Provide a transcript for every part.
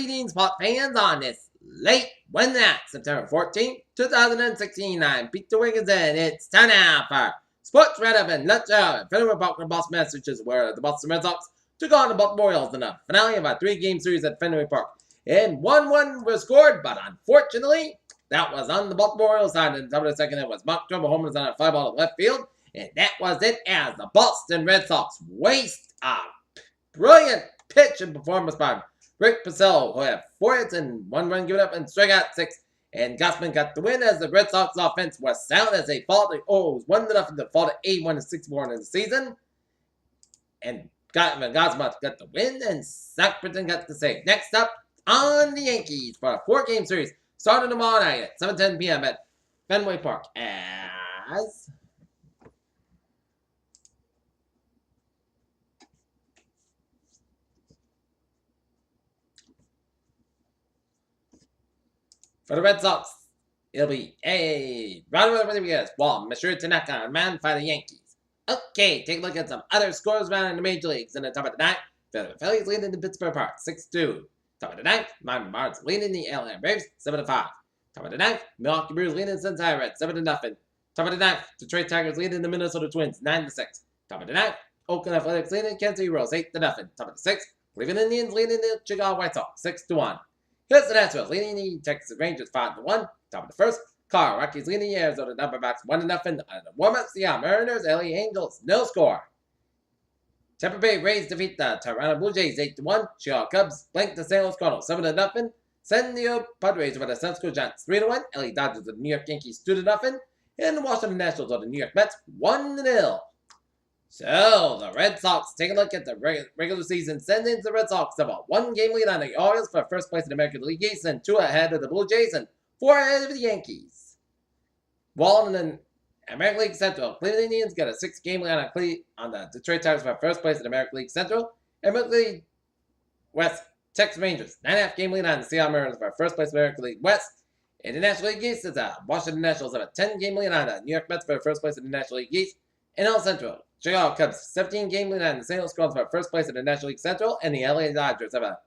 Dean Spot fans on this late Wednesday night, September 14th, 2016. I'm Peter Wiggins, and it's time now for Sports Roundup and Let's Go. Fenway Park in Boston, Massachusetts, where the Boston Red Sox took on the Baltimore Orioles in the finale of a three-game series at Fenway Park. And 1-1 was scored, but unfortunately, that was on the Baltimore Orioles side. In the top of the second, it was Mark Trumbull home runs on a fly ball to left field, and that was it as the Boston Red Sox waste a brilliant pitch and performance by Rick Porcello, who had 4 hits and 1 run given up and struck out 6. And Gossman got the win as the Red Sox offense was sound as they fought the Orioles 1-0 to fall to 81-64 in the season. And Gossman got the win, and Sackberton got the save. Next up on the Yankees for a 4-game series starting tomorrow night at 7:10 p.m. at Fenway Park as for the Red Sox, it'll be a Roundup Rodriguez, Wall, Mashiro Tanaka, and man for the Yankees. Okay, take a look at some other scores around in the major leagues. In the top of the ninth, the Phillies leading the Pittsburgh Park 6-2. Top of the ninth, Miami Marlins leading the Atlanta Braves 7-5. Top of the ninth, Milwaukee Brewers leading the Cincinnati Reds 7-0. Top of the ninth, Detroit Tigers leading the Minnesota Twins 9-6. Top of the ninth, Oakland Athletics leading the Kansas City Royals 8-0. Top of the sixth, Cleveland Indians leading the Chicago White Sox 6-1. Houston Astros leading the Texas Rangers 5-1. Top of the first, Colorado Rockies leading the Arizona Diamondbacks 1-0. And the warm-up, Seattle Mariners, LA Angels, no score. Tampa Bay Rays defeat the Toronto Blue Jays 8-1. Chicago Cubs blank the St. Louis Cardinals 7-0. San Diego Padres over the San Francisco Giants 3-1. LA Dodgers of the New York Yankees 2-0. And the Washington Nationals of the New York Mets 1-0. So, the Red Sox, take a look at the regular season standings. The Red Sox have a 1-game lead on the Orioles for first place in the American League East, and 2 ahead of the Blue Jays, and 4 ahead of the Yankees. While in the American League Central, Cleveland Indians got a 6-game lead on the Detroit Tigers for first place in the American League Central, and American League West, Texas Rangers, 9.5-game lead on the Seattle Mariners for first place in the American League West. In the National League East, the Washington Nationals have a 10-game lead on the New York Mets for first place in the National League East. In all Central, Chicago Cubs 17-game lead on the St. Louis Cardinals for first place in the National League Central, and the LA Dodgers have a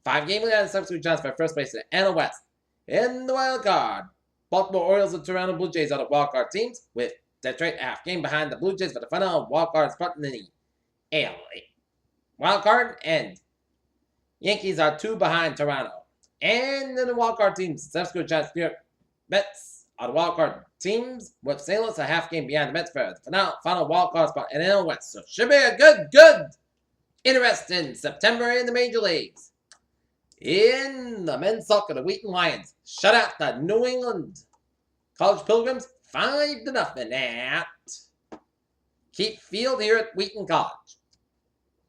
5-game lead on the San Francisco Giants for first place in the NL West. In the wild card, Baltimore Orioles and Toronto Blue Jays are the wild card teams, with Detroit a half-game behind the Blue Jays for the final wild card spot in the AL wild card, and Yankees are 2 behind Toronto. And in the wild card teams, San Francisco Giants, New York Mets are the wild card teams, with St. Louis a half-game behind the Mets for the final wild card spot in the NL West. So should be a good, interesting September in the major leagues. In the men's soccer, the Wheaton Lions shut out the New England College Pilgrims 5-0 at Keep Field here at Wheaton College.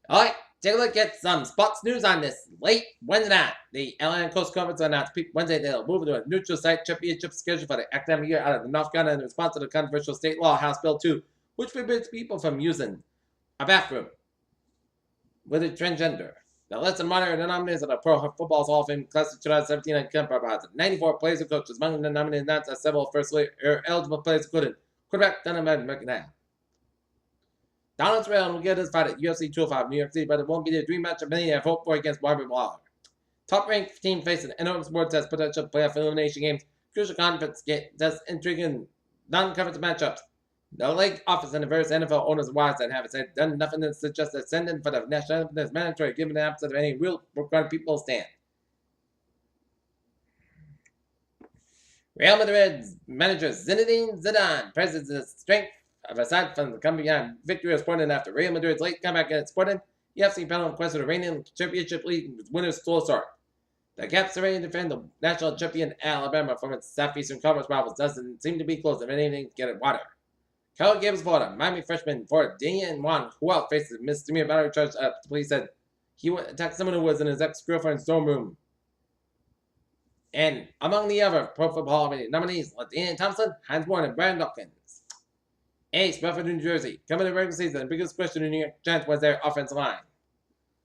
All right, take a look at some sports news on this late Wednesday night. The Atlantic Coast Conference announced Wednesday they'll move to a neutral site championship schedule for the academic year out of the North Carolina in response to the controversial state law, House Bill 2, which forbids people from using a bathroom with a transgender. The less than moderate nominees of the Pro Football Hall of Fame class of 2017 and comprised 94 players and coaches. Among the nominated are several first-year eligible players, including quarterback Donovan McNabb. Donald Trail will get his fight at UFC 205 New York City, but it won't be the dream match of many have hoped for against Barbara Waller. Top-ranked team facing enormous board test potential playoff elimination games, crucial conference tests, intriguing non-conference matchups. The league office and the various NFL owners and wives that have said done nothing to suggest that sending for the national anthem is mandatory, given the absence of any real required people stand. Real Madrid's manager Zinedine Zidane praises the strength of aside from the coming behind victory of Sporting after Real Madrid's late comeback against Sporting. The FC panel requested a reigning championship league winner's slow start. The Caps are ready to defend the national champion Alabama from its Southeastern Conference rivals doesn't seem to be close if anything to get it water. Kyle Gibbs, Florida, Miami freshman for Daniel Juan, who out faces misdemeanor battery charge. The police said he attacked someone who was in his ex-girlfriend's dorm room. And among the other Pro Football Hall of Fame nominees, LaDainian Thompson, Heinz Ward, and Brandon Dawkins. Ace, Bedford, New Jersey. Coming to the regular season, the biggest question in New York Giants was their offensive line.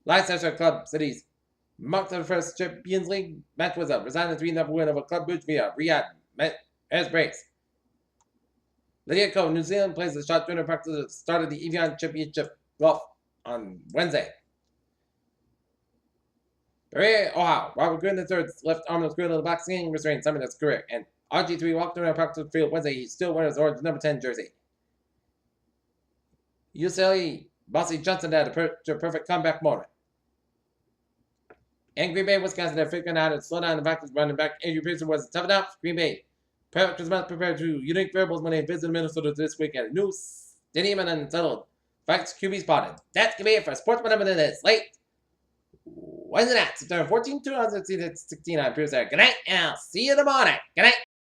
Leicester Club Cities marked the first Champions League match was a resounding 3-0 win over Club Brugge via Riyadh as breaks. Lydia Ko, New Zealand, plays the shot during practice at the start of the Evian Championship golf on Wednesday. Hooray, Ohio. Robert Green III's left arm was good in the boxing, restrained some of his career. And RG3 walked around practice field Wednesday. He still wears his orange number 10 jersey. UCLA, Bossy Johnson had a perfect comeback moment. And Green Bay, Wisconsin, they're figuring out how to slow down the Vikings running back. Andrew Pearson was tough enough. Green Bay was not prepared to unique variables when they visited Minnesota this week at a new stadium and unsettled. Vikings QB spotted. That's going to be it for Sports Whatever it is. Late. Wednesday night, September 14, 2016. I'm Pierce there. Good night, and I'll see you in the morning. Good night.